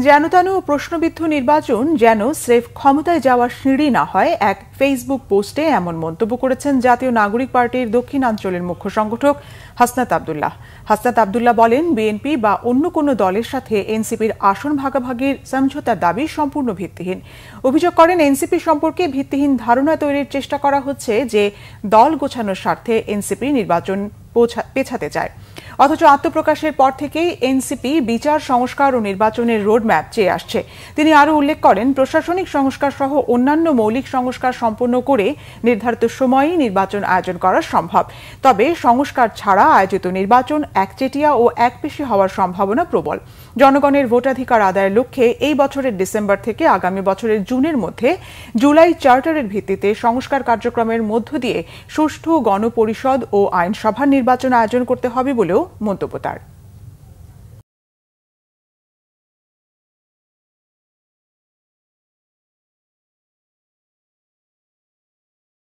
যেনতেন প্রশ্নবিদ্ধ নির্বাচন যেন স্রেফ ক্ষমতায় যাওয়ার সিঁড়ি না হয়, এক ফেসবুক পোস্টে এমন মন্তব্য করেছেন জাতীয় নাগরিক পার্টির দক্ষিণাঞ্চলের মুখ্য সংগঠক হাসনাত আব্দুল্লাহ। হাসনাত আব্দুল্লাহ বলেন, বিএনপি বা অন্য কোনো দলের সাথে এনসিপির আসন ভাগাভাগির সমঝোতার দাবি সম্পূর্ণ ভিত্তিহীন। অভিযোগ করেন, এনসিপি সম্পর্কে ভিত্তিহীন ধারণা তৈরির চেষ্টা করা হচ্ছে যে দল গোছানোর স্বার্থে এনসিপি নির্বাচন পেছাতে চায়। অথচ আত্মপ্রকাশের পর থেকেই এনসিপি বিচার সংস্কার ও নির্বাচনের রোডম্যাপ চেয়ে আসছে। তিনি আরও উল্লেখ করেন, প্রশাসনিক সংস্কার সহ অন্যান্য মৌলিক সংস্কার সম্পন্ন করে নির্ধারিত সময়েই নির্বাচন আয়োজন করা সম্ভব। তবে সংস্কার ছাড়া আয়োজিত নির্বাচন একচেটিয়া ও একপেশি হওয়ার সম্ভাবনা প্রবল। জনগণের ভোটাধিকার আদায়ের লক্ষ্যে এই বছরের ডিসেম্বর থেকে আগামী বছরের জুনের মধ্যে জুলাই চার্টারের ভিত্তিতে সংস্কার কার্যক্রমের মধ্য দিয়ে সুষ্ঠু গণপরিষদ ও আইনসভার নির্বাচন আয়োজন করতে হবে বলেও মন্তব্য তার।